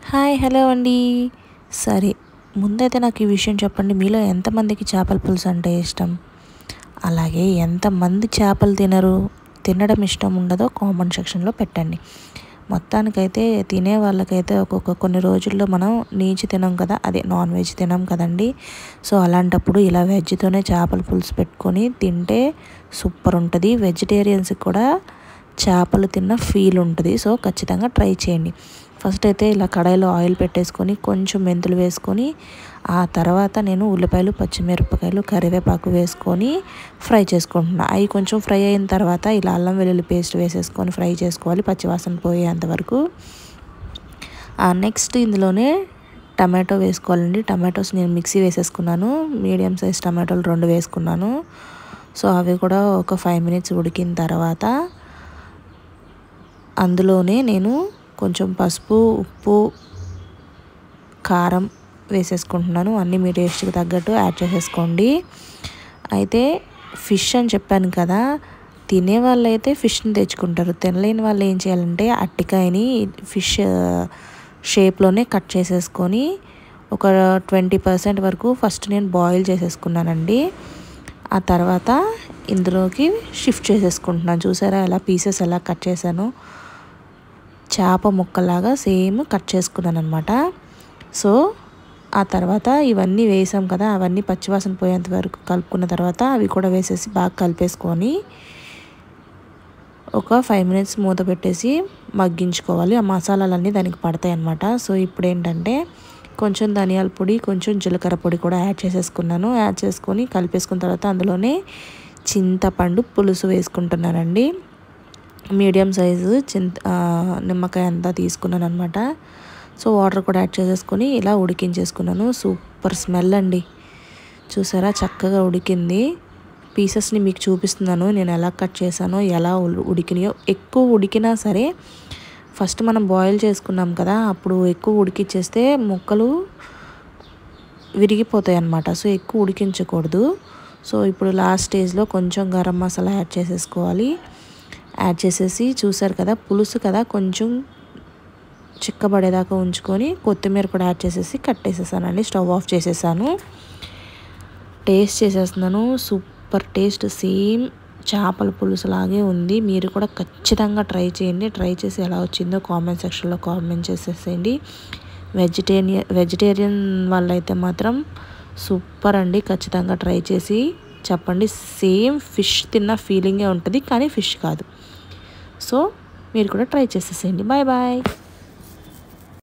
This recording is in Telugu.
హాయ్ హలో అండి. సరే, ముందైతే నాకు ఈ విషయం చెప్పండి, మీలో ఎంతమందికి చేపల పులుసు అంటే ఇష్టం? అలాగే ఎంతమంది చేపలు తినడం ఇష్టం ఉండదో కామెంట్ సెక్షన్లో పెట్టండి. మొత్తానికైతే తినే వాళ్ళకైతే కొన్ని రోజుల్లో మనం నీచు తినం కదా, అదే నాన్ వెజ్ తినం కదండి. సో అలాంటప్పుడు ఇలా వెజ్తోనే చేపల పులుసు పెట్టుకొని తింటే సూపర్ ఉంటుంది. వెజిటేరియన్స్కి కూడా చేపలు తిన్న ఫీల్ ఉంటుంది. సో ఖచ్చితంగా ట్రై చేయండి. ఫస్ట్ అయితే ఇలా కడాయిలో ఆయిల్ పెట్టేసుకొని కొంచెం మెంతులు వేసుకొని, ఆ తర్వాత నేను ఉల్లిపాయలు, పచ్చిమిరపకాయలు, కరివేపాకు వేసుకొని ఫ్రై చేసుకుంటున్నాను. అవి కొంచెం ఫ్రై అయిన తర్వాత ఇలా అల్లం వెల్లుల్లి పేస్ట్ వేసేసుకొని ఫ్రై చేసుకోవాలి పచ్చివాసన పోయేంతవరకు. నెక్స్ట్ ఇందులోనే టమాటో వేసుకోవాలండి. టమాటోస్ నేను మిక్సీ వేసేసుకున్నాను. మీడియం సైజ్ టమాటోలు 2 వేసుకున్నాను. సో అవి కూడా ఒక 5 మినిట్స్ ఉడికిన తర్వాత అందులోనే నేను కొంచెం పసుపు, ఉప్పు, కారం వేసేసుకుంటున్నాను. అన్నీ మీ టేస్ట్కి తగ్గట్టు యాడ్ చేసేసుకోండి. అయితే ఫిష్ అని చెప్పాను కదా, తినే వాళ్ళు అయితే ఫిష్ని తెచ్చుకుంటారు. తినలేని వాళ్ళు ఏం చేయాలంటే అట్టికాయని ఫిష్ షేప్లోనే కట్ చేసేసుకొని ఒక 20% వరకు ఫస్ట్ నేను బాయిల్ చేసేసుకున్నానండి. ఆ తర్వాత ఇందులోకి షిఫ్ట్ చేసేసుకుంటున్నాను. చూసారా ఎలా పీసెస్ ఎలా కట్ చేశాను, చేప ముక్కలాగా సేమ్ కట్ చేసుకున్నాను అనమాట. సో ఆ తర్వాత ఇవన్నీ వేసాం కదా, అవన్నీ పచ్చివాసన పోయేంత వరకు కలుపుకున్న తర్వాత అవి కూడా వేసేసి బాగా కలిపేసుకొని ఒక 5 మినిట్స్ మూత పెట్టేసి మగ్గించుకోవాలి. ఆ మసాలాలన్నీ దానికి పడతాయి అన్నమాట. సో ఇప్పుడు ఏంటంటే కొంచెం ధనియాల పొడి, కొంచెం జీలకర్ర పొడి కూడా యాడ్ చేసేసుకున్నాను. యాడ్ చేసుకొని కలిపేసుకున్న తర్వాత అందులోనే చింతపండు పులుసు వేసుకుంటున్నానండి. మీడియం సైజు నిమ్మకాయ అంతా తీసుకున్నాను అనమాట. సో వాటర్ కూడా యాడ్ చేసేసుకొని ఇలా ఉడికించేసుకున్నాను. సూపర్ స్మెల్ అండి. చూసారా చక్కగా ఉడికింది. పీసెస్ని మీకు చూపిస్తున్నాను నేను ఎలా కట్ చేశానో, ఎలా ఉడికినాయో. ఎక్కువ ఉడికినా సరే ఫస్ట్ మనం బాయిల్ చేసుకున్నాం కదా, అప్పుడు ఎక్కువ ఉడికిచ్చేస్తే ముక్కలు విరిగిపోతాయి అన్నమాట. సో ఎక్కువ ఉడికించకూడదు. సో ఇప్పుడు లాస్ట్ స్టేజ్లో కొంచెం గరం మసాలా యాడ్ చేసేసుకోవాలి. యాడ్ చేసేసి చూసారు కదా పులుసు కదా, కొంచెం చిక్కబడేదాకా ఉంచుకొని కొత్తిమీర కూడా యాడ్ చేసేసి కట్టేసేసానండి. స్టవ్ ఆఫ్ చేసేసాను. టేస్ట్ చేసేస్తున్నాను. సూపర్ టేస్ట్, సేమ్ చేపల పులుసు లాగే ఉంది. మీరు కూడా ఖచ్చితంగా ట్రై చేయండి. ట్రై చేసి ఎలా వచ్చిందో కామెంట్ సెక్షన్లో కామెంట్ చేసేసేయండి. వెజిటేరియన్ వాళ్ళైతే మాత్రం సూపర్ అండి. ఖచ్చితంగా ట్రై చేసి చెప్పండి. సేమ్ ఫిష్ తిన్న ఫీలింగే ఉంటుంది, కానీ ఫిష్ కాదు. సో మీరు కూడా ట్రై చేసేసేయండి. Bye bye.